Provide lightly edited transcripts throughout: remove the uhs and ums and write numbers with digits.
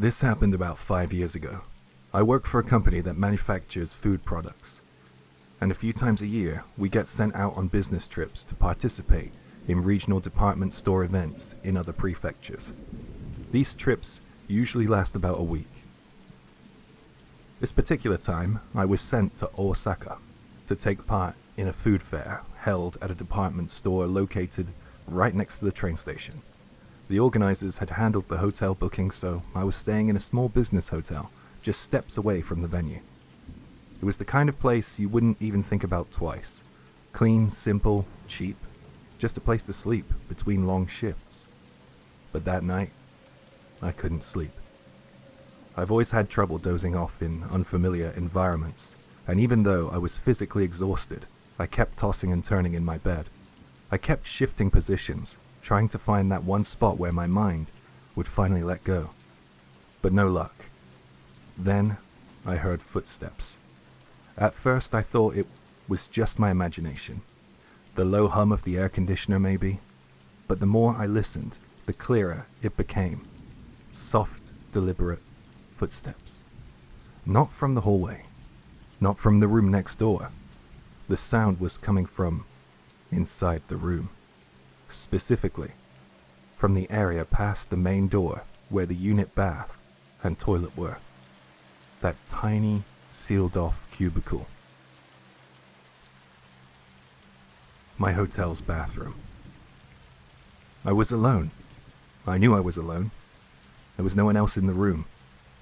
This happened about 5 years ago. I work for a company that manufactures food products, and a few times a year we get sent out on business trips to participate in regional department store events in other prefectures. These trips usually last about a week. This particular time, I was sent to Osaka to take part in a food fair held at a department store located right next to the train station. The organizers had handled the hotel booking, so I was staying in a small business hotel just steps away from the venue. It was the kind of place you wouldn't even think about twice. Clean, simple, cheap, just a place to sleep between long shifts. But that night, I couldn't sleep. I've always had trouble dozing off in unfamiliar environments, and even though I was physically exhausted, I kept tossing and turning in my bed. I kept shifting positions, trying to find that one spot where my mind would finally let go. But no luck. Then, I heard footsteps. At first I thought it was just my imagination. The low hum of the air conditioner maybe. But the more I listened, the clearer it became. Soft, deliberate footsteps. Not from the hallway. Not from the room next door. The sound was coming from inside the room. Specifically, from the area past the main door where the unit bath and toilet were. That tiny, sealed-off cubicle. My hotel's bathroom. I was alone. I knew I was alone. There was no one else in the room,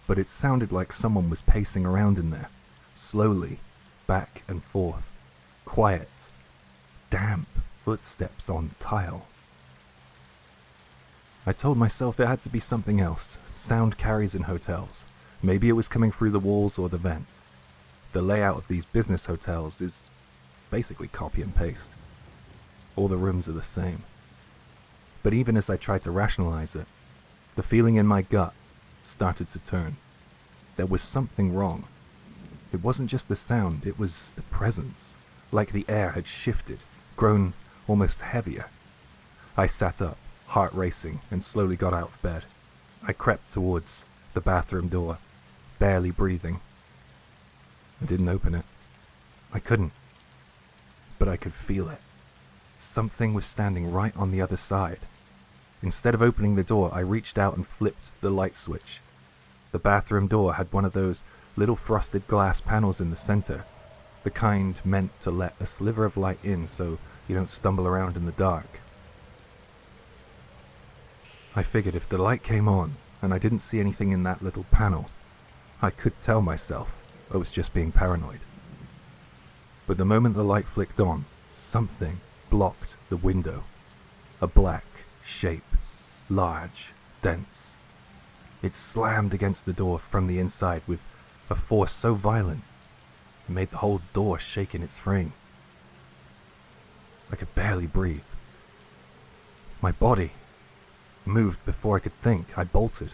but it sounded like someone was pacing around in there, slowly, back and forth, quiet, damp footsteps on tile. I told myself it had to be something else. Sound carries in hotels. Maybe it was coming through the walls or the vent. The layout of these business hotels is basically copy and paste. All the rooms are the same. But even as I tried to rationalize it, the feeling in my gut started to turn. There was something wrong. It wasn't just the sound, it was the presence. Like the air had shifted, grown almost heavier. I sat up, heart racing, and slowly got out of bed. I crept towards the bathroom door, barely breathing. I didn't open it. I couldn't. But I could feel it. Something was standing right on the other side. Instead of opening the door, I reached out and flipped the light switch. The bathroom door had one of those little frosted glass panels in the center, the kind meant to let a sliver of light in so you don't stumble around in the dark. I figured if the light came on and I didn't see anything in that little panel, I could tell myself I was just being paranoid. But the moment the light flicked on, something blocked the window. A black shape, large, dense. It slammed against the door from the inside with a force so violent it made the whole door shake in its frame. I could barely breathe. My body moved before I could think. I bolted.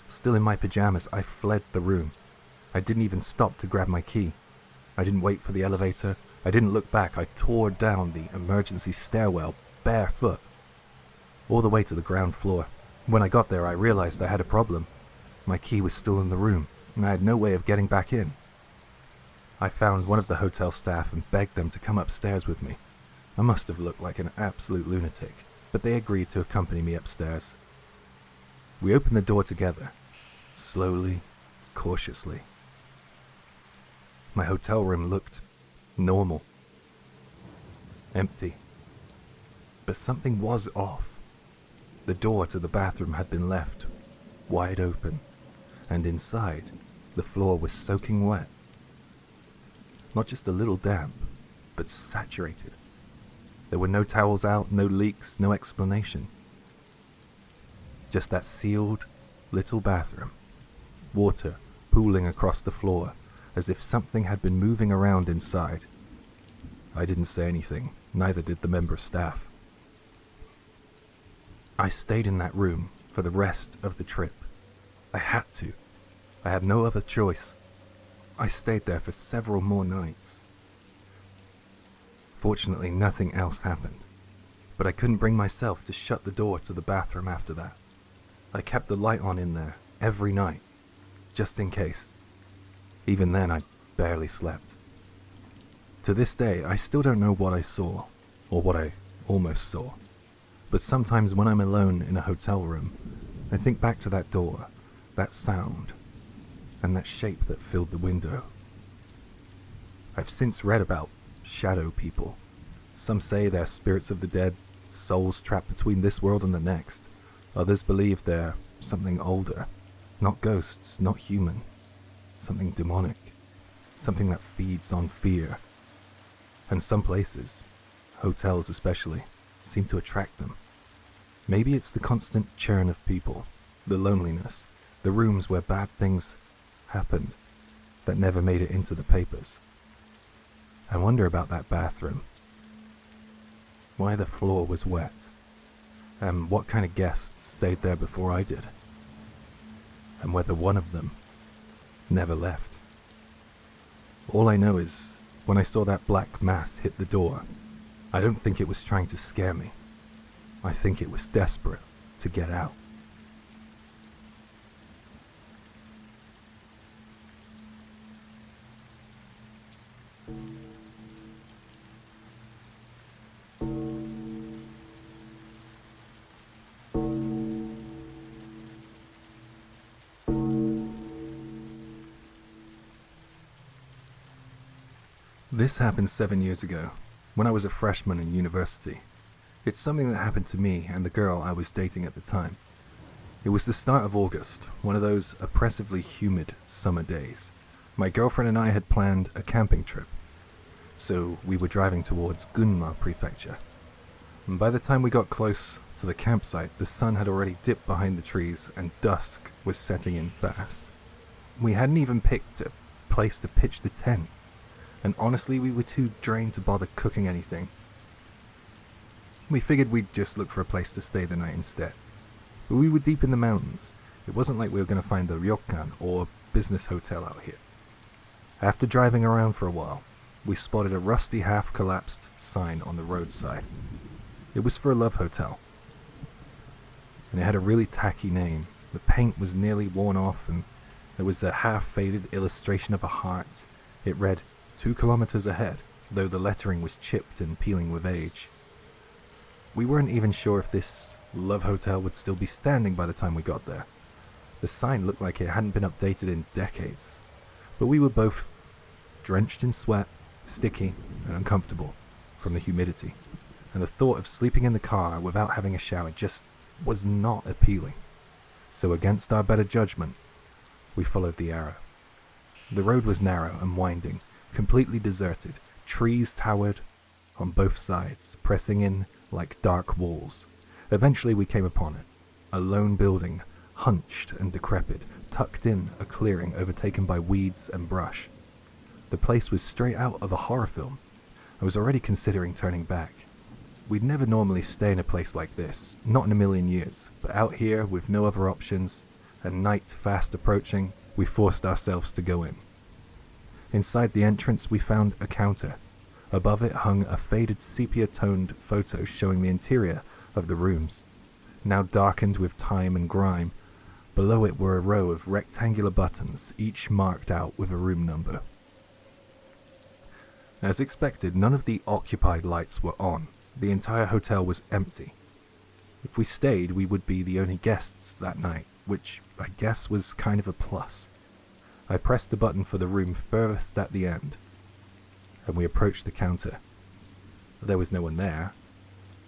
Still in my pajamas, I fled the room. I didn't even stop to grab my key. I didn't wait for the elevator. I didn't look back. I tore down the emergency stairwell, barefoot, all the way to the ground floor. When I got there, I realized I had a problem. My key was still in the room, and I had no way of getting back in. I found one of the hotel staff and begged them to come upstairs with me. I must have looked like an absolute lunatic, but they agreed to accompany me upstairs. We opened the door together, slowly, cautiously. My hotel room looked normal, empty, but something was off. The door to the bathroom had been left wide open, and inside, the floor was soaking wet. Not just a little damp, but saturated. There were no towels out, no leaks, no explanation. Just that sealed little bathroom. Water pooling across the floor, as if something had been moving around inside. I didn't say anything, neither did the member of staff. I stayed in that room for the rest of the trip. I had to. I had no other choice. I stayed there for several more nights. Fortunately, nothing else happened, but I couldn't bring myself to shut the door to the bathroom after that. I kept the light on in there every night, just in case. Even then, I barely slept. To this day, I still don't know what I saw, or what I almost saw. But sometimes when I'm alone in a hotel room, I think back to that door, that sound, and that shape that filled the window. I've since read about shadow people. Some say they're spirits of the dead, souls trapped between this world and the next. Others believe they're something older, not ghosts, not human, something demonic, something that feeds on fear. And some places, hotels especially, seem to attract them. Maybe it's the constant churn of people, the loneliness, the rooms where bad things happened that never made it into the papers. I wonder about that bathroom. Why the floor was wet, and what kind of guests stayed there before I did, and whether one of them never left. All I know is, when I saw that black mass hit the door, I don't think it was trying to scare me. I think it was desperate to get out. This happened 7 years ago, when I was a freshman in university. It's something that happened to me and the girl I was dating at the time. It was the start of August, one of those oppressively humid summer days. My girlfriend and I had planned a camping trip, so we were driving towards Gunma Prefecture. And by the time we got close to the campsite, the sun had already dipped behind the trees and dusk was setting in fast. We hadn't even picked a place to pitch the tent. And honestly, we were too drained to bother cooking anything. We figured we'd just look for a place to stay the night instead. But we were deep in the mountains. It wasn't like we were going to find a ryokan or business hotel out here. After driving around for a while, we spotted a rusty half-collapsed sign on the roadside. It was for a love hotel. And it had a really tacky name. The paint was nearly worn off and there was a half-faded illustration of a heart. It read, 2 kilometers ahead, though the lettering was chipped and peeling with age. We weren't even sure if this love hotel would still be standing by the time we got there. The sign looked like it hadn't been updated in decades, but we were both drenched in sweat, sticky and uncomfortable from the humidity, and the thought of sleeping in the car without having a shower just was not appealing. So against our better judgment, we followed the arrow. The road was narrow and winding, completely deserted. Trees towered on both sides, pressing in like dark walls. Eventually we came upon it, a lone building, hunched and decrepit, tucked in a clearing overtaken by weeds and brush. The place was straight out of a horror film. I was already considering turning back. We'd never normally stay in a place like this, not in a million years, but out here with no other options, and night fast approaching, we forced ourselves to go in. Inside the entrance we found a counter. Above it hung a faded sepia-toned photo showing the interior of the rooms, now darkened with time and grime. Below it were a row of rectangular buttons, each marked out with a room number. As expected, none of the occupied lights were on. The entire hotel was empty. If we stayed, we would be the only guests that night, which I guess was kind of a plus. I pressed the button for the room furthest at the end, and we approached the counter. There was no one there,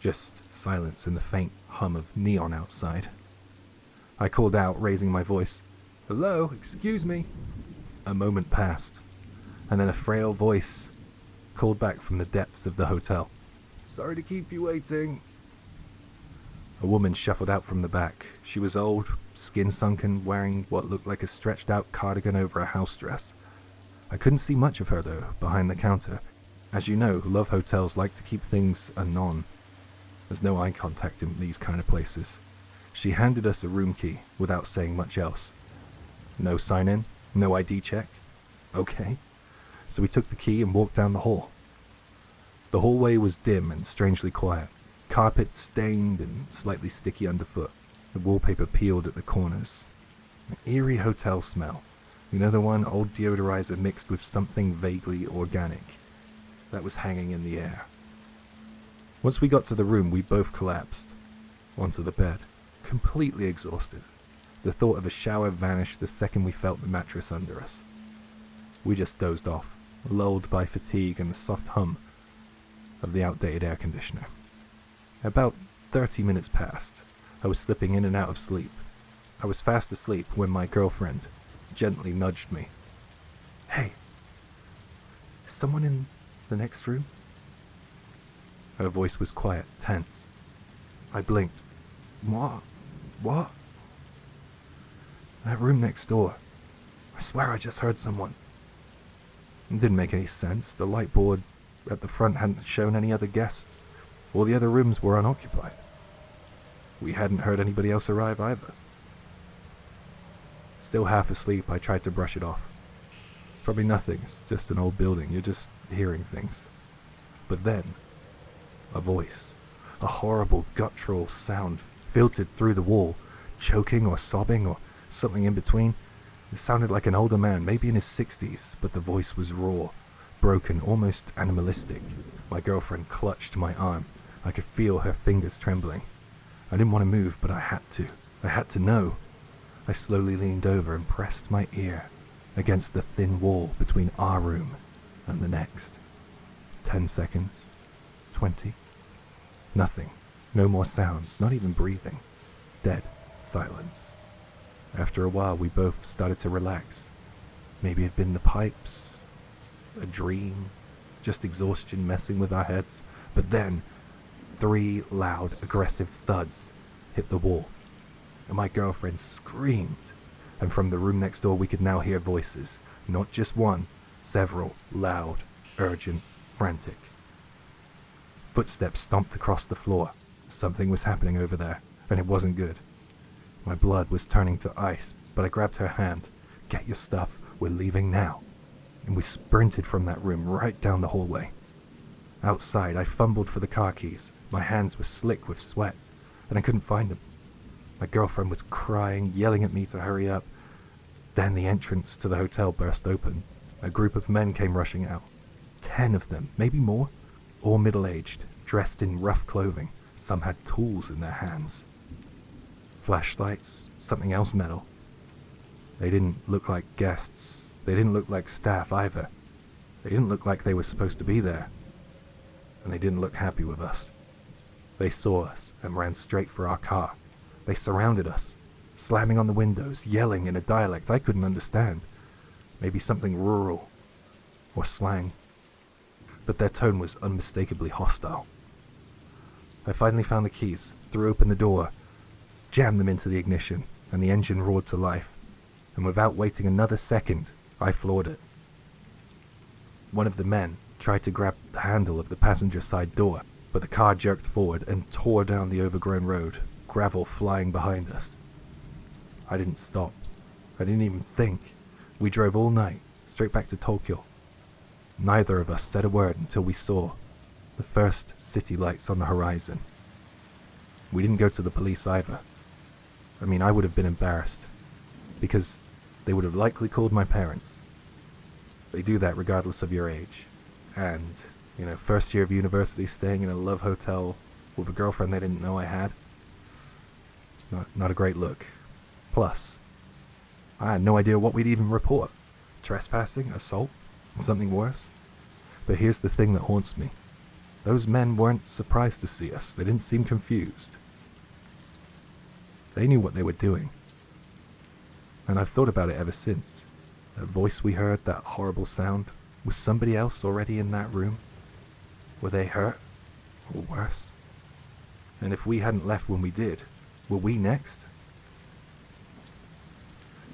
just silence and the faint hum of neon outside. I called out, raising my voice, "Hello, excuse me." A moment passed, and then a frail voice called back from the depths of the hotel. "Sorry to keep you waiting." A woman shuffled out from the back. She was old, skin sunken, wearing what looked like a stretched out cardigan over a house dress. I couldn't see much of her though, behind the counter. As you know, love hotels like to keep things anon. There's no eye contact in these kind of places. She handed us a room key without saying much else. No sign in, no ID check. Okay. So we took the key and walked down the hall. The hallway was dim and strangely quiet. Carpet stained and slightly sticky underfoot. The wallpaper peeled at the corners. An eerie hotel smell, You know the one, old deodorizer mixed with something vaguely organic, that was hanging in the air. Once we got to the room, we both collapsed onto the bed, completely exhausted. The thought of a shower vanished the second we felt the mattress under us. We just dozed off, lulled by fatigue and the soft hum of the outdated air conditioner. About 30 minutes passed. I was slipping in and out of sleep. I was fast asleep when my girlfriend gently nudged me. "Hey, is someone in the next room?" Her voice was quiet, tense. I blinked. What? That room next door. I swear I just heard someone. It didn't make any sense. The light board at the front hadn't shown any other guests. All the other rooms were unoccupied. We hadn't heard anybody else arrive either. Still half asleep, I tried to brush it off. It's probably nothing, it's just an old building, you're just hearing things. But then, a voice, a horrible guttural sound filtered through the wall, choking or sobbing or something in between. It sounded like an older man, maybe in his 60s, but the voice was raw, broken, almost animalistic. My girlfriend clutched my arm. I could feel her fingers trembling. I didn't want to move, but I had to. I had to know. I slowly leaned over and pressed my ear against the thin wall between our room and the next. 10 seconds. 20. Nothing. No more sounds, not even breathing. Dead silence. After a while, we both started to relax. Maybe it'd been the pipes, a dream, just exhaustion messing with our heads. But then, 3 loud, aggressive thuds hit the wall, and my girlfriend screamed. And from the room next door, we could now hear voices. Not just one, several, loud, urgent, frantic. Footsteps stomped across the floor. Something was happening over there, and it wasn't good. My blood was turning to ice, but I grabbed her hand. "Get your stuff, we're leaving now." And we sprinted from that room right down the hallway. Outside, I fumbled for the car keys. My hands were slick with sweat, and I couldn't find them. My girlfriend was crying, yelling at me to hurry up. Then the entrance to the hotel burst open. A group of men came rushing out. 10 of them, maybe more, all middle-aged, dressed in rough clothing. Some had tools in their hands. Flashlights, something else metal. They didn't look like guests. They didn't look like staff either. They didn't look like they were supposed to be there. And they didn't look happy with us. They saw us and ran straight for our car. They surrounded us, slamming on the windows, yelling in a dialect I couldn't understand. Maybe something rural or slang. But their tone was unmistakably hostile. I finally found the keys, threw open the door, jammed them into the ignition, and the engine roared to life. And without waiting another second, I floored it. One of the men tried to grab the handle of the passenger side door, but the car jerked forward and tore down the overgrown road, gravel flying behind us. I didn't stop. I didn't even think. We drove all night, straight back to Tokyo. Neither of us said a word until we saw the first city lights on the horizon. We didn't go to the police either. I mean, I would have been embarrassed, because they would have likely called my parents. They do that regardless of your age. And, first year of university, staying in a love hotel with a girlfriend they didn't know I had. Not a great look. Plus, I had no idea what we'd even report. Trespassing, assault, and something worse. But here's the thing that haunts me. Those men weren't surprised to see us. They didn't seem confused. They knew what they were doing. And I've thought about it ever since. That voice we heard, that horrible sound, was somebody else already in that room? Were they hurt? Or worse? And if we hadn't left when we did, were we next?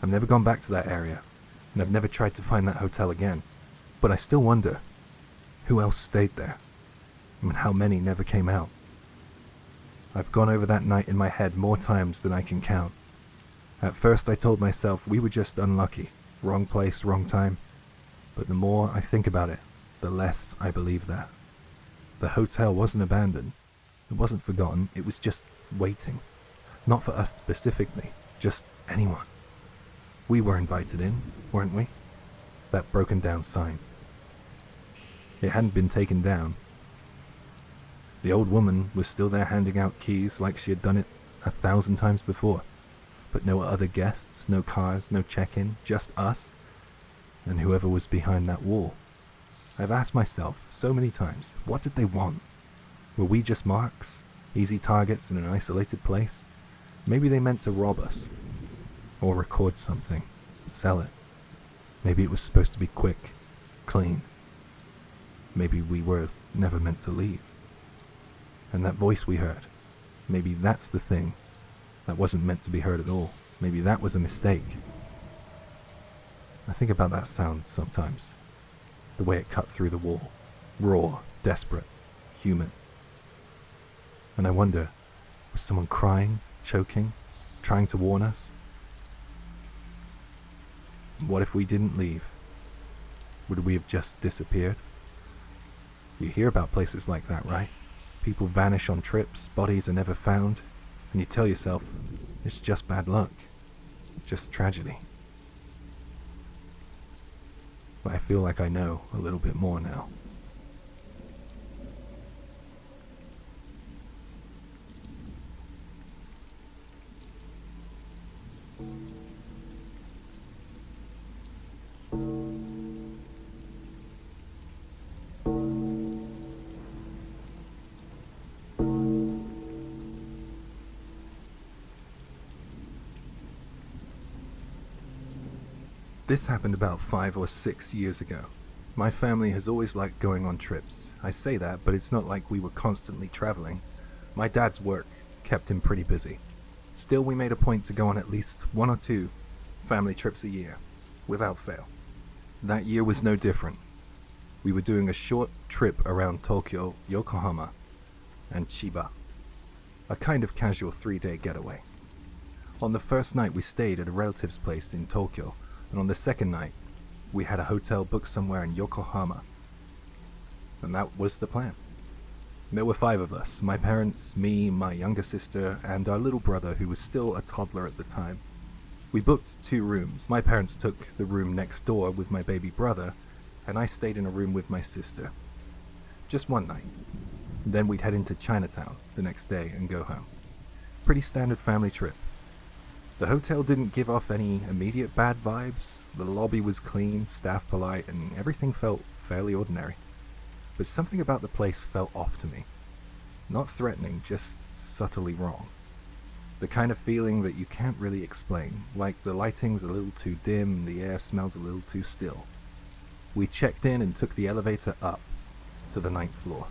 I've never gone back to that area, and I've never tried to find that hotel again. But I still wonder, who else stayed there? And how many never came out? I've gone over that night in my head more times than I can count. At first I told myself we were just unlucky, wrong place, wrong time. But the more I think about it, the less I believe that. The hotel wasn't abandoned. It wasn't forgotten. It was just waiting. Not for us specifically, just anyone. We were invited in, weren't we? That broken down sign. It hadn't been taken down. The old woman was still there handing out keys like she had done it 1,000 times before. But no other guests, no cars, no check-in, just us and whoever was behind that wall. I've asked myself so many times, what did they want? Were we just marks, easy targets in an isolated place? Maybe they meant to rob us, or record something, sell it. Maybe it was supposed to be quick, clean. Maybe we were never meant to leave. And that voice we heard, maybe that's the thing that wasn't meant to be heard at all. Maybe that was a mistake. I think about that sound sometimes. The way it cut through the wall. Raw, desperate, human. And I wonder, was someone crying, choking, trying to warn us? What if we didn't leave? Would we have just disappeared? You hear about places like that, right? People vanish on trips, bodies are never found, and you tell yourself, it's just bad luck, just tragedy. But I feel like I know a little bit more now. This happened about 5 or 6 years ago. My family has always liked going on trips. I say that, but it's not like we were constantly traveling. My dad's work kept him pretty busy. Still, we made a point to go on at least 1 or 2 family trips a year, without fail. That year was no different. We were doing a short trip around Tokyo, Yokohama, and Chiba. A kind of casual 3-day getaway. On the first night we stayed at a relative's place in Tokyo, and on the second night, we had a hotel booked somewhere in Yokohama. And that was the plan. There were 5 of us, my parents, me, my younger sister, and our little brother who was still a toddler at the time. We booked 2 rooms. My parents took the room next door with my baby brother, and I stayed in a room with my sister. Just one night. Then we'd head into Chinatown the next day and go home. Pretty standard family trip. The hotel didn't give off any immediate bad vibes. The lobby was clean, staff polite, and everything felt fairly ordinary. But something about the place felt off to me. Not threatening, just subtly wrong. The kind of feeling that you can't really explain, like the lighting's a little too dim, the air smells a little too still. We checked in and took the elevator up to the 9th floor,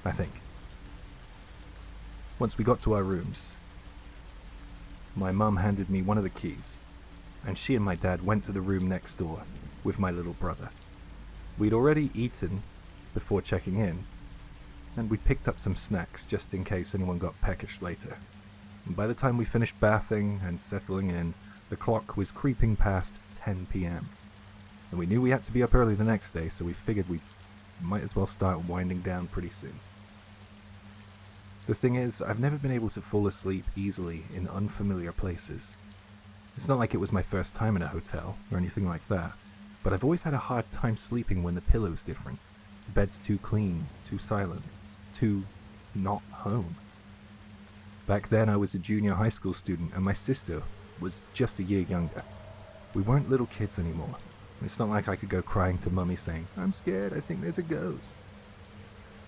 I think. Once we got to our rooms, my mum handed me one of the keys, and she and my dad went to the room next door with my little brother. We'd already eaten before checking in, and we picked up some snacks just in case anyone got peckish later. And by the time we finished bathing and settling in, the clock was creeping past 10 p.m. And we knew we had to be up early the next day, so we figured we might as well start winding down pretty soon. The thing is, I've never been able to fall asleep easily in unfamiliar places. It's not like it was my first time in a hotel, or anything like that, but I've always had a hard time sleeping when the pillow's different. The bed's too clean, too silent, too not home. Back then I was a junior high school student, and my sister was just a year younger. We weren't little kids anymore. It's not like I could go crying to Mummy saying, "I'm scared, I think there's a ghost."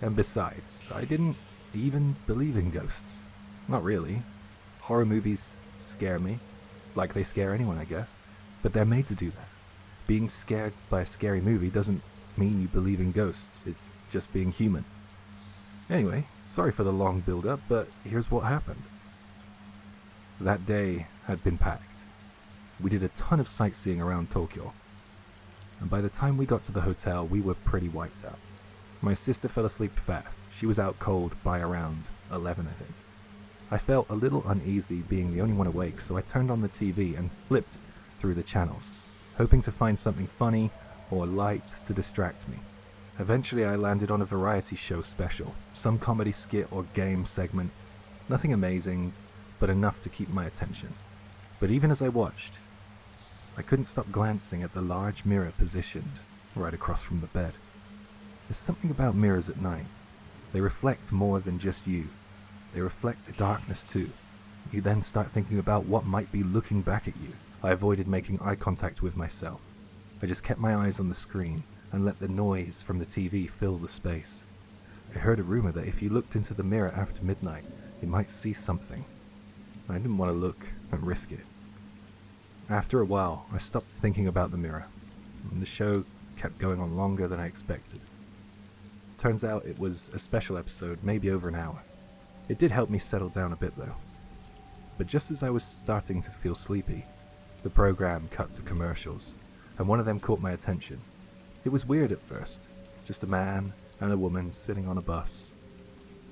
And besides, I didn't even believe in ghosts. Not really. Horror movies scare me, like they scare anyone, I guess, but they're made to do that. Being scared by a scary movie doesn't mean you believe in ghosts, it's just being human. Anyway, sorry for the long build-up, but here's what happened. That day had been packed. We did a ton of sightseeing around Tokyo, and by the time we got to the hotel, we were pretty wiped out. My sister fell asleep fast. She was out cold by around 11, I think. I felt a little uneasy being the only one awake, so I turned on the TV and flipped through the channels, hoping to find something funny or light to distract me. Eventually I landed on a variety show special, some comedy skit or game segment. Nothing amazing, but enough to keep my attention. But even as I watched, I couldn't stop glancing at the large mirror positioned right across from the bed. There's something about mirrors at night. They reflect more than just you. They reflect the darkness too. You then start thinking about what might be looking back at you. I avoided making eye contact with myself. I just kept my eyes on the screen and let the noise from the TV fill the space. I heard a rumor that if you looked into the mirror after midnight, you might see something. I didn't want to look and risk it. After a while, I stopped thinking about the mirror, and the show kept going on longer than I expected. Turns out it was a special episode, maybe over an hour. It did help me settle down a bit though. But just as I was starting to feel sleepy, the program cut to commercials, and one of them caught my attention. It was weird at first, just a man and a woman sitting on a bus.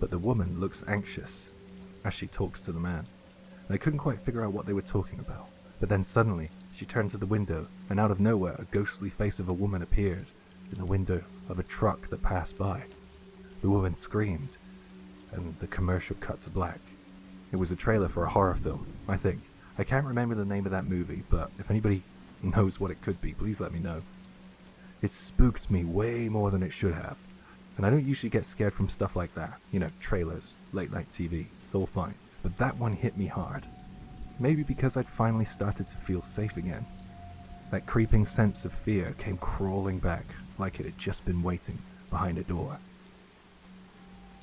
But the woman looks anxious as she talks to the man. And I couldn't quite figure out what they were talking about. But then suddenly, she turned to the window, and out of nowhere, a ghostly face of a woman appeared in the window of a truck that passed by. The woman screamed, and the commercial cut to black. It was a trailer for a horror film, I think. I can't remember the name of that movie, but if anybody knows what it could be, please let me know. It spooked me way more than it should have. And I don't usually get scared from stuff like that. You know, trailers, late night TV, it's all fine. But that one hit me hard. Maybe because I'd finally started to feel safe again. That creeping sense of fear came crawling back like it had just been waiting behind a door.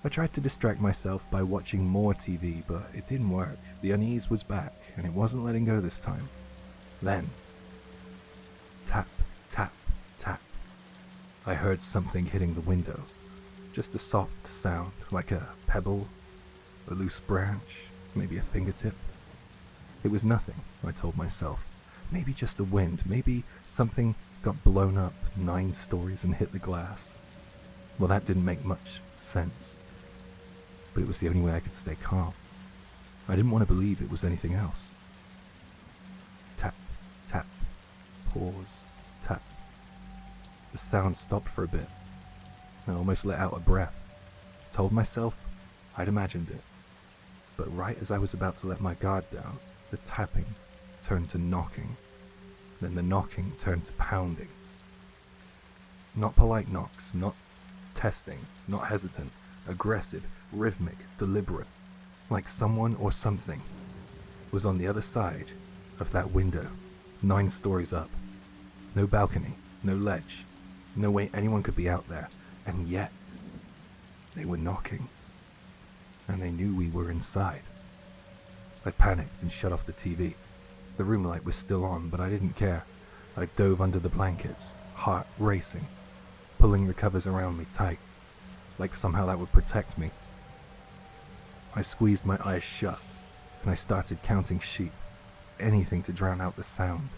I tried to distract myself by watching more TV, but it didn't work. The unease was back, and it wasn't letting go this time. Then, tap, tap, tap. I heard something hitting the window. Just a soft sound, like a pebble, a loose branch, maybe a fingertip. It was nothing, I told myself. Maybe just the wind, maybe something got blown up 9 stories and hit the glass. Well, that didn't make much sense. But it was the only way I could stay calm. I didn't want to believe it was anything else. Tap, tap, pause, tap. The sound stopped for a bit. I almost let out a breath. Told myself I'd imagined it. But right as I was about to let my guard down, the tapping turned to knocking. Then the knocking turned to pounding. Not polite knocks, not testing, not hesitant, aggressive, rhythmic, deliberate. Like someone or something was on the other side of that window, 9 stories up. No balcony, no ledge, no way anyone could be out there. And yet, they were knocking. And they knew we were inside. I panicked and shut off the TV. The room light was still on, but I didn't care. I dove under the blankets, heart racing, pulling the covers around me tight, like somehow that would protect me. I squeezed my eyes shut, and I started counting sheep, anything to drown out the sound.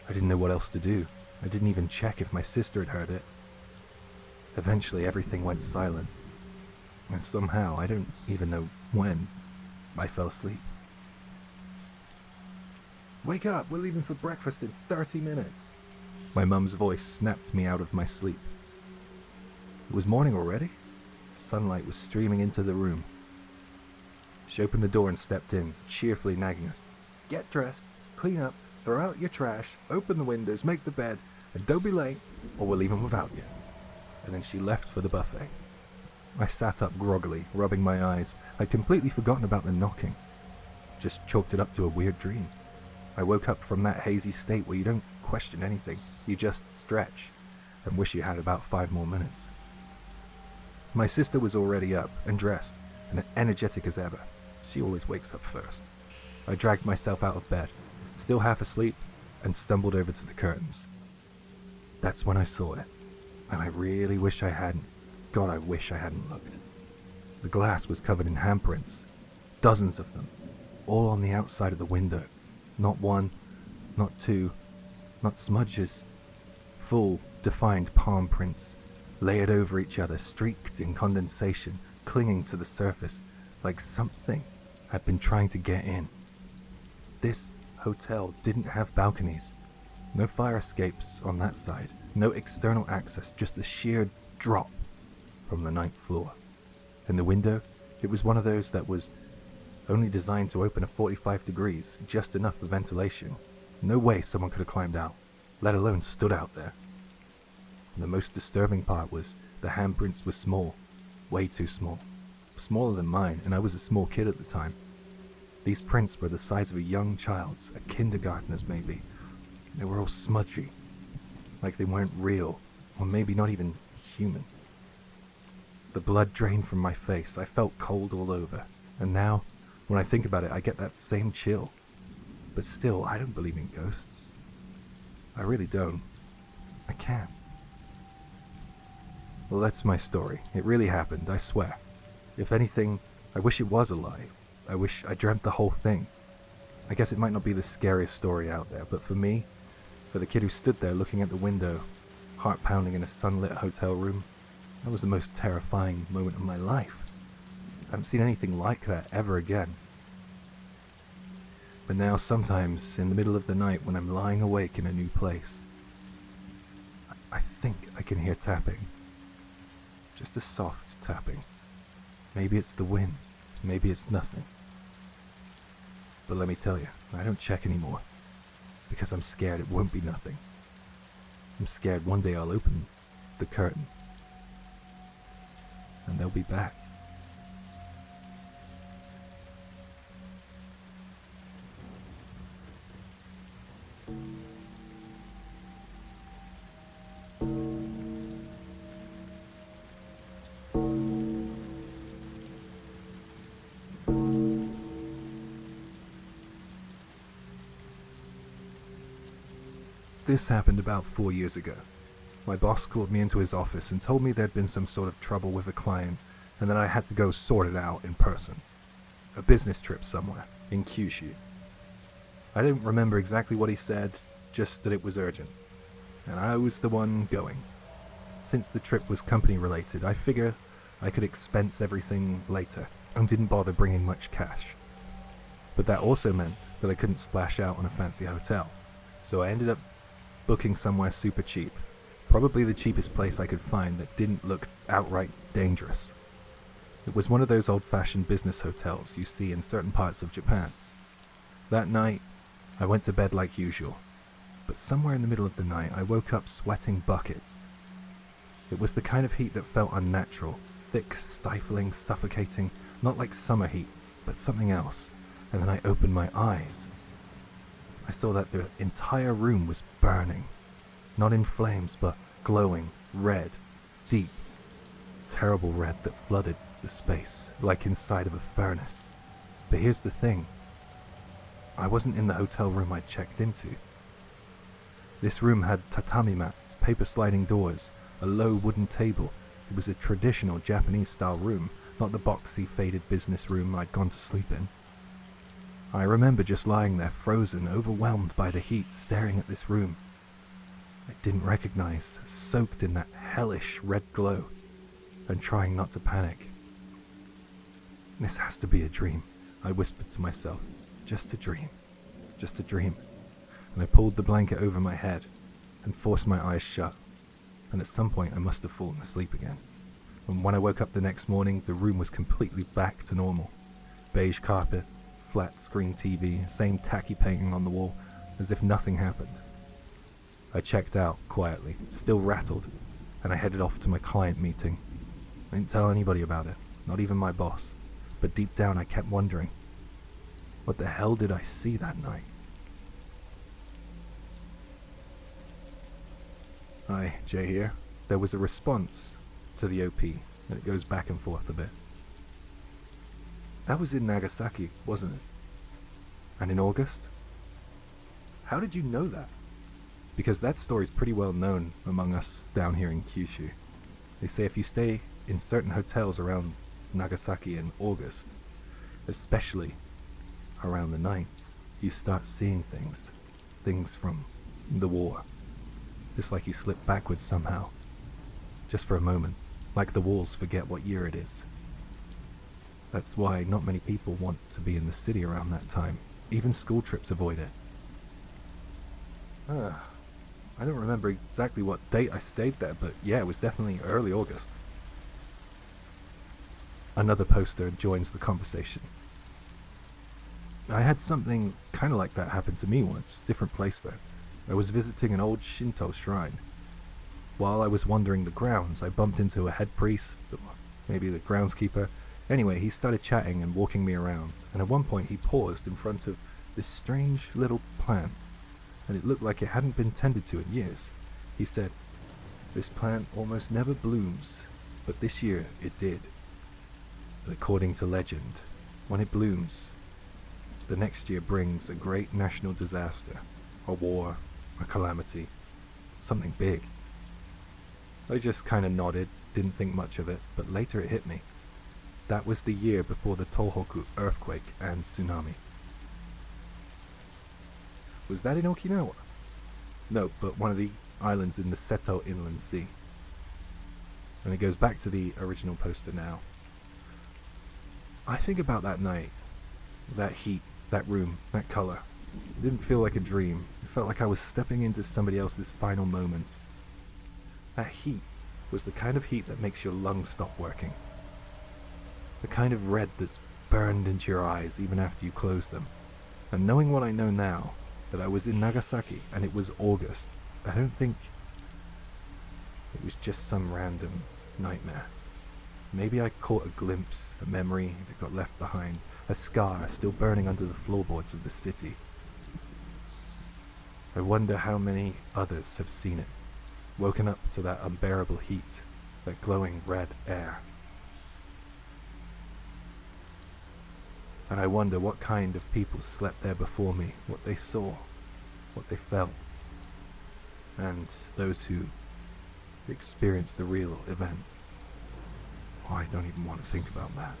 I didn't know what else to do. I didn't even check if my sister had heard it. Eventually, everything went silent, and somehow, I don't even know when, I fell asleep. "Wake up, we're leaving for breakfast in 30 minutes. My mum's voice snapped me out of my sleep. It was morning already? Sunlight was streaming into the room. She opened the door and stepped in, cheerfully nagging us. "Get dressed, clean up, throw out your trash, open the windows, make the bed, and don't be late, or we're leaving without you." And then she left for the buffet. I sat up groggily, rubbing my eyes. I'd completely forgotten about the knocking. Just chalked it up to a weird dream. I woke up from that hazy state where you don't question anything. You just stretch and wish you had about 5 more minutes. My sister was already up and dressed and energetic as ever. She always wakes up first. I dragged myself out of bed, still half asleep, and stumbled over to the curtains. That's when I saw it, and I really wish I hadn't. God, I wish I hadn't looked. The glass was covered in handprints, dozens of them, all on the outside of the window. Not 1, not 2, not smudges. Full, defined palm prints, layered over each other, streaked in condensation, clinging to the surface, like something had been trying to get in. This hotel didn't have balconies. No fire escapes on that side. No external access, just the sheer drop from the 9th floor. And the window, it was one of those that was only designed to open at 45 degrees, just enough for ventilation. No way someone could have climbed out, let alone stood out there. And the most disturbing part was the handprints were small, way too small. Smaller than mine, and I was a small kid at the time. These prints were the size of a young child's, a kindergartner's maybe. They were all smudgy, like they weren't real, or maybe not even human. The blood drained from my face. I felt cold all over, and now, when I think about it, I get that same chill. But still, I don't believe in ghosts. I really don't. I can't. Well, that's my story. It really happened, I swear. If anything, I wish it was a lie. I wish I dreamt the whole thing. I guess it might not be the scariest story out there, but for me, for the kid who stood there looking at the window, heart pounding in a sunlit hotel room, that was the most terrifying moment of my life. I haven't seen anything like that ever again. But now sometimes, in the middle of the night when I'm lying awake in a new place, I think I can hear tapping. Just a soft tapping. Maybe it's the wind, maybe it's nothing. But let me tell you, I don't check anymore, because I'm scared it won't be nothing. I'm scared one day I'll open the curtain, and they'll be back. This happened about 4 years ago. My boss called me into his office and told me there'd been some sort of trouble with a client and that I had to go sort it out in person. A business trip somewhere, in Kyushu. I didn't remember exactly what he said, just that it was urgent. And I was the one going. Since the trip was company related, I figure I could expense everything later and didn't bother bringing much cash. But that also meant that I couldn't splash out on a fancy hotel. So I ended up booking somewhere super cheap, probably the cheapest place I could find that didn't look outright dangerous. It was one of those old-fashioned business hotels you see in certain parts of Japan. That night, I went to bed like usual, but somewhere in the middle of the night I woke up sweating buckets. It was the kind of heat that felt unnatural, thick, stifling, suffocating, not like summer heat, but something else, and then I opened my eyes. I saw that the entire room was burning, not in flames, but glowing, red, deep, terrible red that flooded the space, like inside of a furnace. But here's the thing. I wasn't in the hotel room I'd checked into. This room had tatami mats, paper sliding doors, a low wooden table. It was a traditional Japanese-style room, not the boxy, faded business room I'd gone to sleep in. I remember just lying there frozen, overwhelmed by the heat, staring at this room I didn't recognize, soaked in that hellish red glow, and trying not to panic. This has to be a dream, I whispered to myself. Just a dream. Just a dream. And I pulled the blanket over my head and forced my eyes shut. And at some point I must have fallen asleep again. And when I woke up the next morning, the room was completely back to normal. Beige carpet, flat screen TV, same tacky painting on the wall, as if nothing happened. I checked out quietly, still rattled, and I headed off to my client meeting. I didn't tell anybody about it, not even my boss, but deep down I kept wondering, what the hell did I see that night? Hi, Jay here. There was a response to the OP, and it goes back and forth a bit. That was in Nagasaki, wasn't it? And in August? How did you know that? Because that story's pretty well known among us down here in Kyushu. They say if you stay in certain hotels around Nagasaki in August, especially around the 9th, you start seeing things from the war. It's like you slip backwards somehow, just for a moment, like the walls forget what year it is. That's why not many people want to be in the city around that time. Even school trips avoid it. I don't remember exactly what date I stayed there, but yeah, it was definitely early August. Another poster joins the conversation. I had something kind of like that happen to me once, different place though. I was visiting an old Shinto shrine. While I was wandering the grounds, I bumped into a head priest, or maybe the groundskeeper. Anyway, he started chatting and walking me around, and at one point he paused in front of this strange little plant, and it looked like it hadn't been tended to in years. He said, "This plant almost never blooms, but this year it did. But according to legend, when it blooms, the next year brings a great national disaster, a war, a calamity, something big." I just kind of nodded, didn't think much of it, but later it hit me. That was the year before the Tohoku earthquake and tsunami. Was that in Okinawa? No, but one of the islands in the Seto Inland Sea. And it goes back to the original poster now. I think about that night, that heat, that room, that color. It didn't feel like a dream. It felt like I was stepping into somebody else's final moments. That heat was the kind of heat that makes your lungs stop working. The kind of red that's burned into your eyes even after you close them. And knowing what I know now, that I was in Nagasaki and it was August, I don't think it was just some random nightmare. Maybe I caught a glimpse, a memory that got left behind, a scar still burning under the floorboards of the city. I wonder how many others have seen it, woken up to that unbearable heat, that glowing red air. And I wonder what kind of people slept there before me, what they saw, what they felt, and those who experienced the real event. Oh, I don't even want to think about that.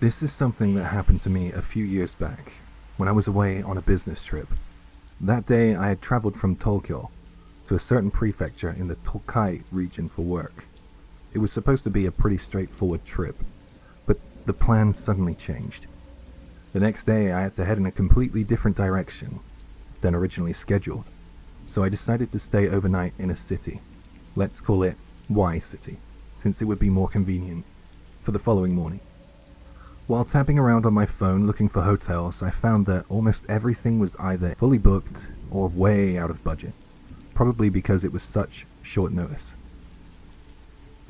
This is something that happened to me a few years back, when I was away on a business trip. That day I had traveled from Tokyo to a certain prefecture in the Tokai region for work. It was supposed to be a pretty straightforward trip, but the plans suddenly changed. The next day I had to head in a completely different direction than originally scheduled, so I decided to stay overnight in a city. Let's call it Y City, since it would be more convenient for the following morning. While tapping around on my phone looking for hotels, I found that almost everything was either fully booked or way out of budget, probably because it was such short notice.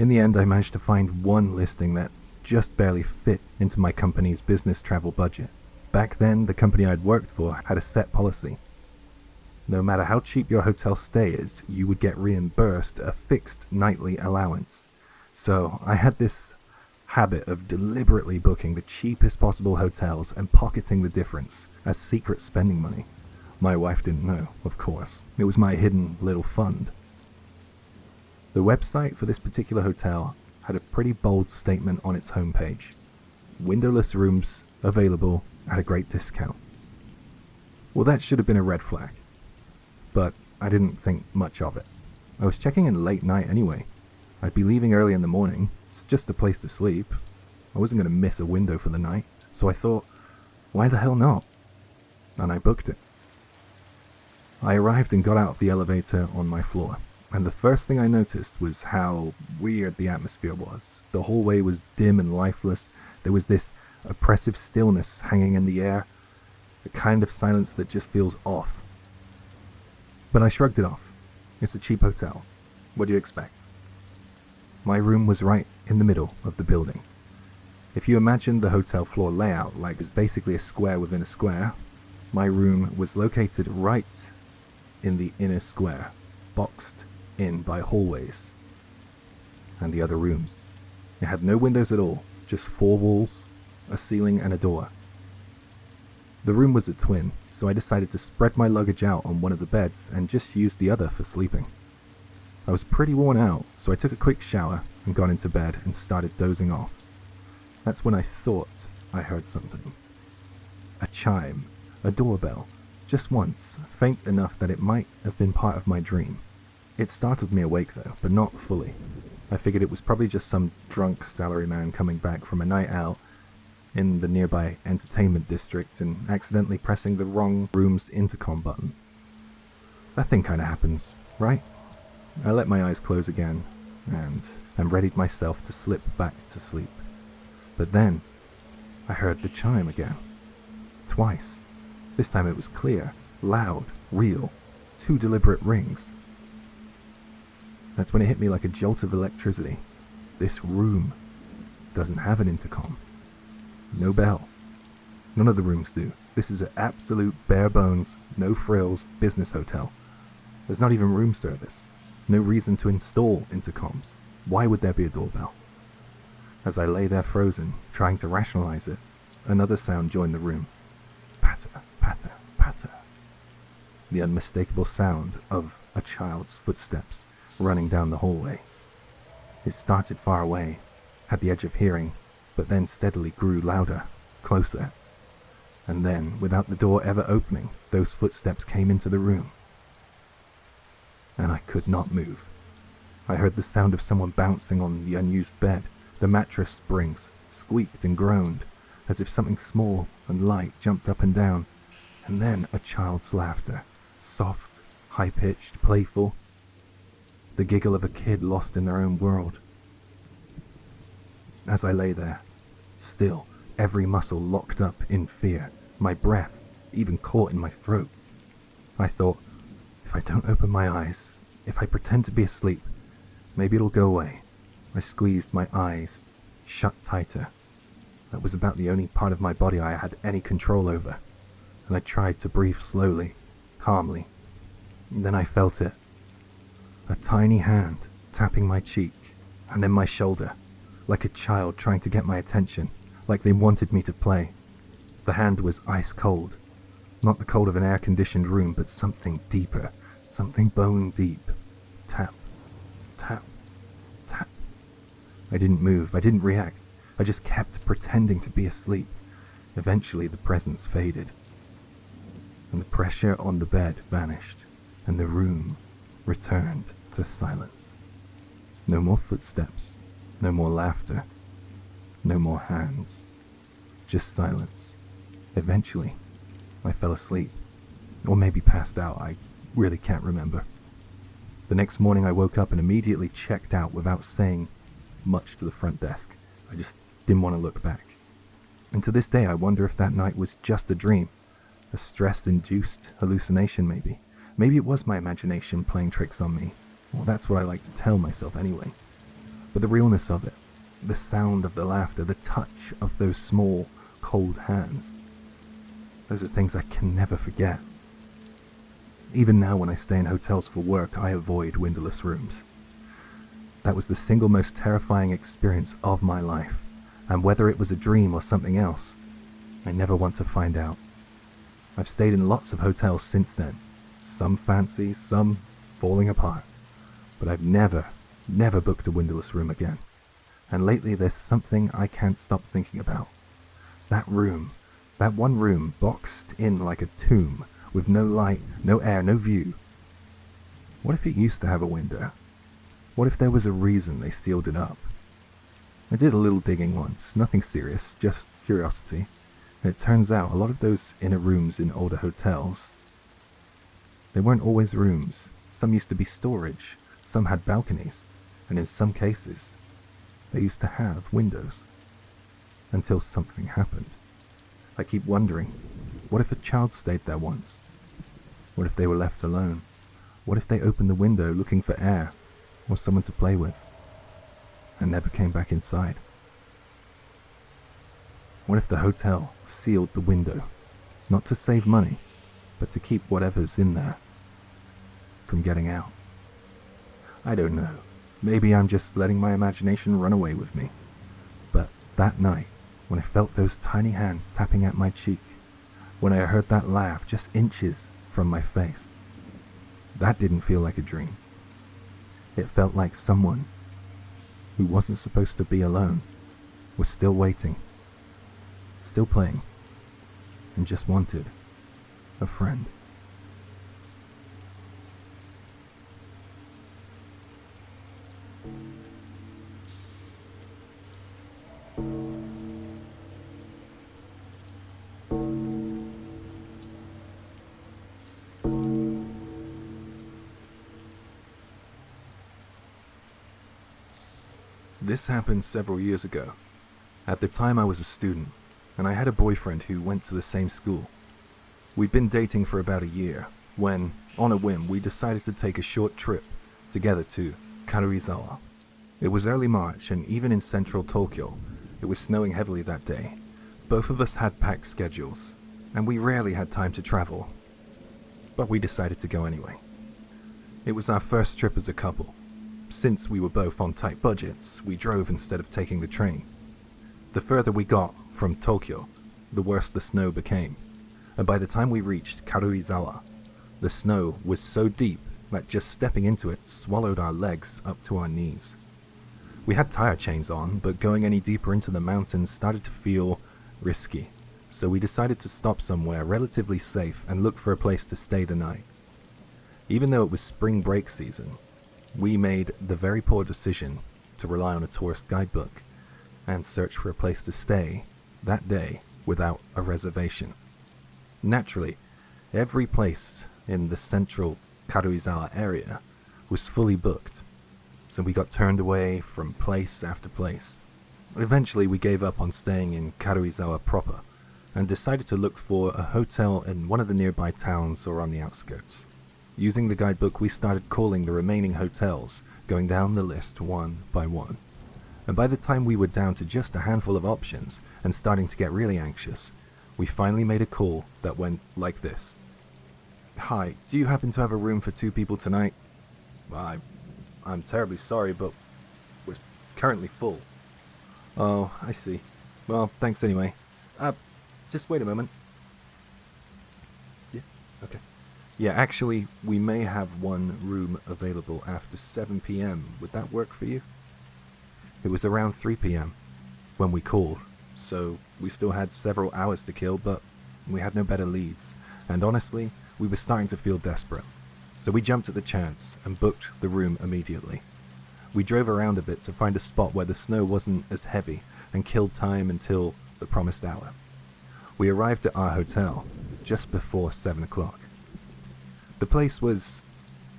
In the end, I managed to find one listing that just barely fit into my company's business travel budget. Back then, the company I'd worked for had a set policy. No matter how cheap your hotel stay is, you would get reimbursed a fixed nightly allowance. So I had this habit of deliberately booking the cheapest possible hotels and pocketing the difference as secret spending money. My wife didn't know, of course. It was my hidden little fund. The website for this particular hotel had a pretty bold statement on its homepage. Windowless rooms available at a great discount. Well, that should have been a red flag, but I didn't think much of it. I was checking in late night anyway. I'd be leaving early in the morning. It's just a place to sleep. I wasn't going to miss a window for the night, so I thought, why the hell not? And I booked it. I arrived and got out of the elevator on my floor, and the first thing I noticed was how weird the atmosphere was. The hallway was dim and lifeless. There was this oppressive stillness hanging in the air, the kind of silence that just feels off. But I shrugged it off. It's a cheap hotel. What do you expect? My room was right in the middle of the building. If you imagine the hotel floor layout like it's basically a square within a square, my room was located right in the inner square, boxed in by hallways and the other rooms. It had no windows at all, just 4 walls, a ceiling and a door. The room was a twin, so I decided to spread my luggage out on one of the beds and just use the other for sleeping. I was pretty worn out, so I took a quick shower and got into bed and started dozing off. That's when I thought I heard something. A chime, a doorbell, just once, faint enough that it might have been part of my dream. It startled me awake though, but not fully. I figured it was probably just some drunk salaryman coming back from a night out in the nearby entertainment district and accidentally pressing the wrong room's intercom button. That thing kinda happens, right? I let my eyes close again and readied myself to slip back to sleep. But then, I heard the chime again. Twice. This time it was clear, loud, real, 2 deliberate rings. That's when it hit me like a jolt of electricity. This room doesn't have an intercom. No bell. None of the rooms do. This is an absolute bare bones, no frills business hotel. There's not even room service. No reason to install intercoms. Why would there be a doorbell? As I lay there frozen, trying to rationalize it, another sound joined the room. Patter, patter, patter. The unmistakable sound of a child's footsteps running down the hallway. It started far away, at the edge of hearing, but then steadily grew louder, closer. And then, without the door ever opening, those footsteps came into the room. And I could not move. I heard the sound of someone bouncing on the unused bed. The mattress springs squeaked and groaned, as if something small and light jumped up and down. And then a child's laughter, soft, high-pitched, playful. The giggle of a kid lost in their own world. As I lay there, still, every muscle locked up in fear, my breath even caught in my throat, I thought, if I don't open my eyes, if I pretend to be asleep, maybe it'll go away. I squeezed my eyes shut tighter. That was about the only part of my body I had any control over, and I tried to breathe slowly, calmly. And then I felt it. A tiny hand tapping my cheek, and then my shoulder, like a child trying to get my attention, like they wanted me to play. The hand was ice cold. Not the cold of an air-conditioned room, but something deeper, something bone deep. Tap, tap, tap. I didn't move, I didn't react. I just kept pretending to be asleep. Eventually the presence faded, and the pressure on the bed vanished, and the room returned to silence. No more footsteps, no more laughter, no more hands, just silence. Eventually, I fell asleep, or maybe passed out, I really can't remember. The next morning I woke up and immediately checked out without saying much to the front desk. I just didn't want to look back. And to this day I wonder if that night was just a dream, a stress-induced hallucination maybe. Maybe it was my imagination playing tricks on me. Well, that's what I like to tell myself anyway. But the realness of it, the sound of the laughter, the touch of those small, cold hands, those are things I can never forget. Even now when I stay in hotels for work, I avoid windowless rooms. That was the single most terrifying experience of my life, and whether it was a dream or something else, I never want to find out. I've stayed in lots of hotels since then, some fancy, some falling apart, but I've never booked a windowless room again. And lately there's something I can't stop thinking about. That room, that one room boxed in like a tomb, with no light, no air, no view. What if it used to have a window? What if there was a reason they sealed it up? I did a little digging once, nothing serious, just curiosity. And it turns out a lot of those inner rooms in older hotels, they weren't always rooms. Some used to be storage, some had balconies, and in some cases, they used to have windows. Until something happened. I keep wondering, what if a child stayed there once? What if they were left alone? What if they opened the window looking for air, or someone to play with, and never came back inside? What if the hotel sealed the window, not to save money, but to keep whatever's in there from getting out? I don't know. Maybe I'm just letting my imagination run away with me. But that night, when I felt those tiny hands tapping at my cheek, when I heard that laugh just inches from my face, that didn't feel like a dream. It felt like someone who wasn't supposed to be alone was still waiting, still playing, and just wanted a friend. This happened several years ago. At the time I was a student, and I had a boyfriend who went to the same school. We'd been dating for about a year, when, on a whim, we decided to take a short trip together to Karuizawa. It was early March, and even in central Tokyo, it was snowing heavily that day. Both of us had packed schedules, and we rarely had time to travel, but we decided to go anyway. It was our first trip as a couple. Since we were both on tight budgets, we drove instead of taking the train. The further we got from Tokyo, the worse the snow became, and by the time we reached Karuizawa, the snow was so deep that just stepping into it swallowed our legs up to our knees. We had tire chains on, but going any deeper into the mountains started to feel risky, so we decided to stop somewhere relatively safe and look for a place to stay the night. Even though it was spring break season, we made the very poor decision to rely on a tourist guidebook and search for a place to stay that day without a reservation. Naturally, every place in the central Karuizawa area was fully booked, so we got turned away from place after place. Eventually we gave up on staying in Karuizawa proper and decided to look for a hotel in one of the nearby towns or on the outskirts. Using the guidebook, we started calling the remaining hotels, going down the list one by one. And by the time we were down to just a handful of options and starting to get really anxious, we finally made a call that went like this. "Hi, do you happen to have a room for 2 people tonight?" I'm terribly sorry, but we're currently full." "Oh, I see. Well, thanks anyway. Just wait a moment." "Yeah, okay. Yeah, actually, we may have one room available after 7 p.m. Would that work for you?" It was around 3 p.m. when we called, so we still had several hours to kill, but we had no better leads, and honestly, we were starting to feel desperate. So we jumped at the chance and booked the room immediately. We drove around a bit to find a spot where the snow wasn't as heavy and killed time until the promised hour. We arrived at our hotel just before 7 o'clock. The place was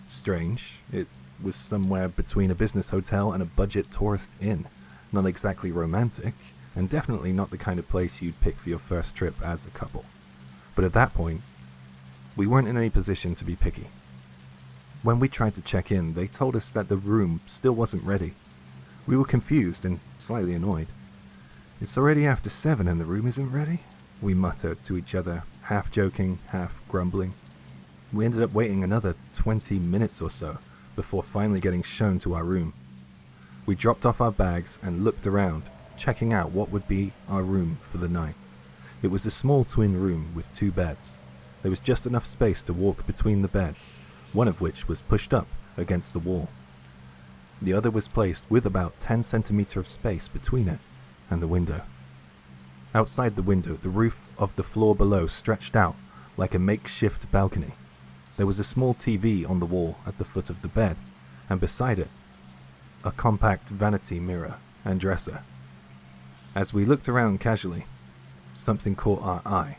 strange. It was somewhere between a business hotel and a budget tourist inn. Not exactly romantic, and definitely not the kind of place you'd pick for your first trip as a couple. But at that point, we weren't in any position to be picky. When we tried to check in, they told us that the room still wasn't ready. We were confused and slightly annoyed. "It's already after 7 and the room isn't ready?" we muttered to each other, half joking, half grumbling. We ended up waiting another 20 minutes or so before finally getting shown to our room. We dropped off our bags and looked around, checking out what would be our room for the night. It was a small twin room with 2 beds. There was just enough space to walk between the beds, one of which was pushed up against the wall. The other was placed with about 10 centimeters of space between it and the window. Outside the window, the roof of the floor below stretched out like a makeshift balcony. There was a small TV on the wall at the foot of the bed, and beside it, a compact vanity mirror and dresser. As we looked around casually, something caught our eye.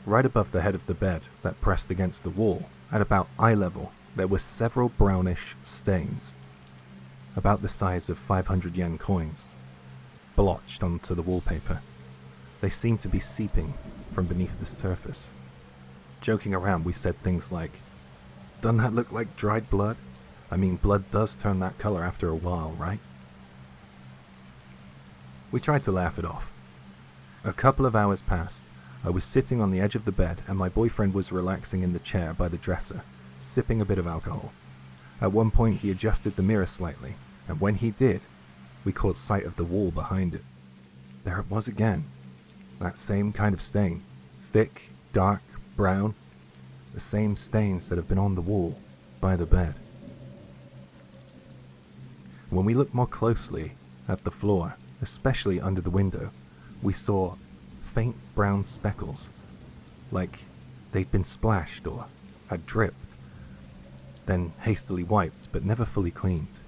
Right above the head of the bed that pressed against the wall, at about eye level, there were several brownish stains, about the size of 500 yen coins, blotched onto the wallpaper. They seemed to be seeping from beneath the surface. Joking around, we said things like, "Doesn't that look like dried blood? I mean, blood does turn that color after a while, right?" We tried to laugh it off. A couple of hours passed. I was sitting on the edge of the bed, and my boyfriend was relaxing in the chair by the dresser, sipping a bit of alcohol. At one point, he adjusted the mirror slightly, and when he did, we caught sight of the wall behind it. There it was again. That same kind of stain. Thick, dark, brown. The same stains that have been on the wall by the bed. When we looked more closely at the floor, especially under the window, we saw faint brown speckles, like they'd been splashed or had dripped, then hastily wiped but never fully cleaned.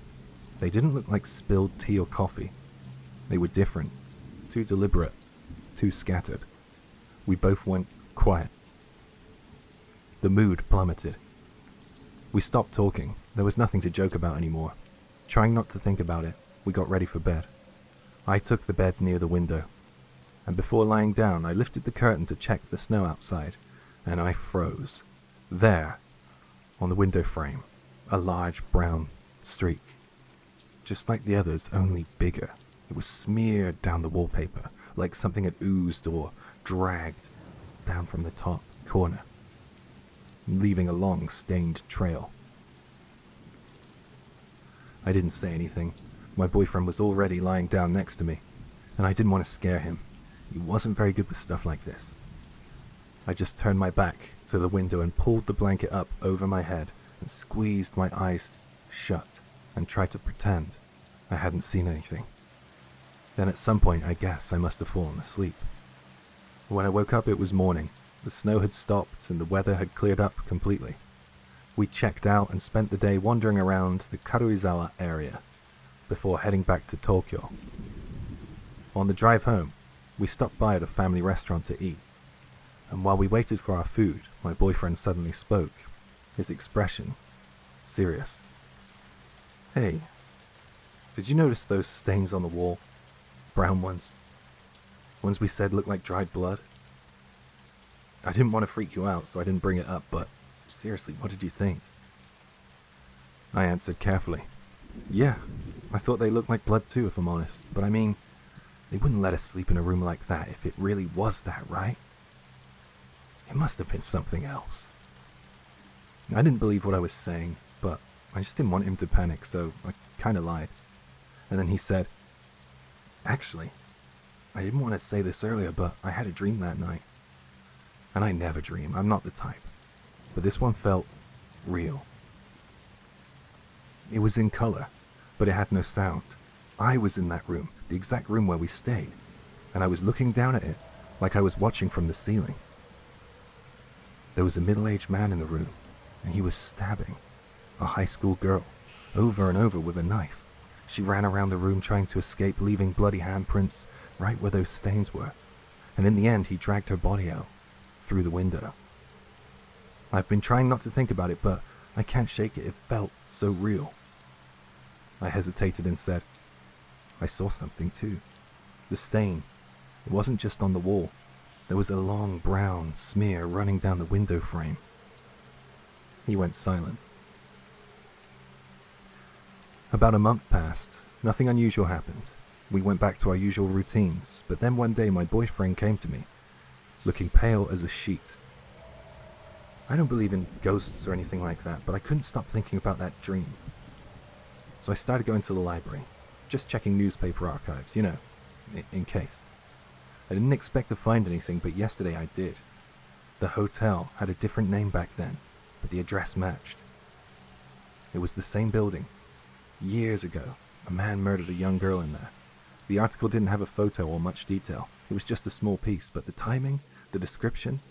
They didn't look like spilled tea or coffee. They were different, too deliberate, too scattered. We both went quiet. The mood plummeted. We stopped talking. There was nothing to joke about anymore. Trying not to think about it, we got ready for bed. I took the bed near the window, and before lying down, I lifted the curtain to check the snow outside, and I froze. There, on the window frame, a large brown streak. Just like the others, only bigger. It was smeared down the wallpaper, like something had oozed or dragged down from the top corner, leaving a long, stained trail. I didn't say anything. My boyfriend was already lying down next to me, and I didn't want to scare him. He wasn't very good with stuff like this. I just turned my back to the window and pulled the blanket up over my head and squeezed my eyes shut and tried to pretend I hadn't seen anything. Then at some point, I guess I must have fallen asleep. When I woke up, it was morning. The snow had stopped and the weather had cleared up completely. We checked out and spent the day wandering around the Karuizawa area before heading back to Tokyo. On the drive home, we stopped by at a family restaurant to eat, and while we waited for our food, my boyfriend suddenly spoke, his expression serious. "Hey, did you notice those stains on the wall? Brown ones? Ones we said looked like dried blood?" I didn't want to freak you out, so I didn't bring it up, but seriously, what did you think? I answered carefully. "Yeah, I thought they looked like blood too, if I'm honest, but I mean, they wouldn't let us sleep in a room like that if it really was that, right? It must have been something else." I didn't believe what I was saying, but I just didn't want him to panic, so I kind of lied. And then he said, "Actually, I didn't want to say this earlier, but I had a dream that night. And I never dream, I'm not the type. But this one felt real. It was in color, but it had no sound. I was in that room, the exact room where we stayed, and I was looking down at it like I was watching from the ceiling. There was a middle-aged man in the room, and he was stabbing a high school girl over and over with a knife. She ran around the room trying to escape, leaving bloody handprints right where those stains were, and in the end he dragged her body out through the window. I've been trying not to think about it, but I can't shake it. It felt so real." I hesitated and said, "I saw something too. The stain. It wasn't just on the wall. There was a long brown smear running down the window frame." He went silent. About a month passed. Nothing unusual happened. We went back to our usual routines, but then one day my boyfriend came to me, looking pale as a sheet. I don't believe in ghosts or anything like that, but I couldn't stop thinking about that dream. So I started going to the library, just checking newspaper archives, in case. I didn't expect to find anything, but yesterday I did. The hotel had a different name back then, but the address matched. It was the same building. Years ago, a man murdered a young girl in there. The article didn't have a photo or much detail. It was just a small piece, but the timing, the description,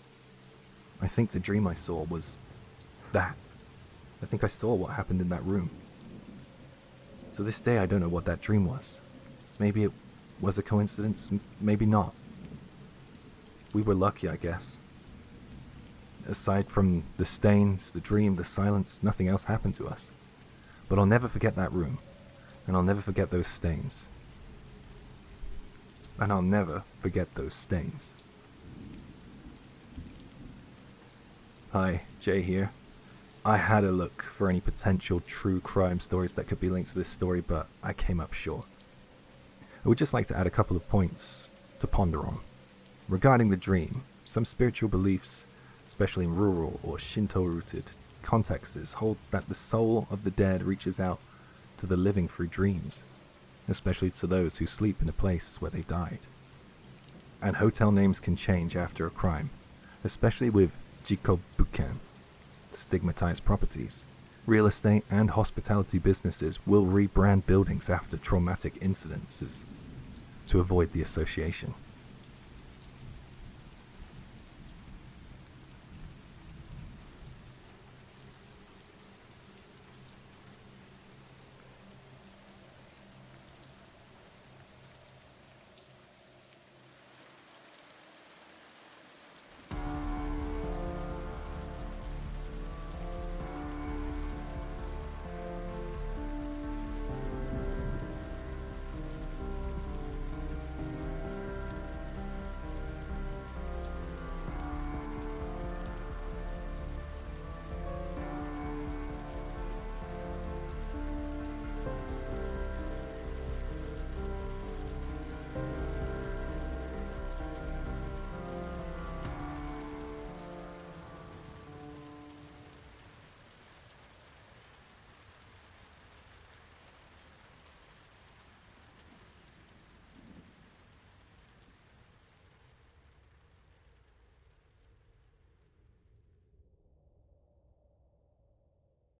I think the dream I saw was that. I think I saw what happened in that room. To this day, I don't know what that dream was. Maybe it was a coincidence, maybe not. We were lucky, I guess. Aside from the stains, the dream, the silence, nothing else happened to us. But I'll never forget that room, and I'll never forget those stains. And I'll never forget those stains. Hi, Jay here. I had a look for any potential true crime stories that could be linked to this story, but I came up short. I would just like to add a couple of points to ponder on. Regarding the dream, some spiritual beliefs, especially in rural or Shinto-rooted contexts, hold that the soul of the dead reaches out to the living through dreams, especially to those who sleep in a place where they died. And hotel names can change after a crime, especially with jikobuken, stigmatized properties. Real estate and hospitality businesses will rebrand buildings after traumatic incidences to avoid the association.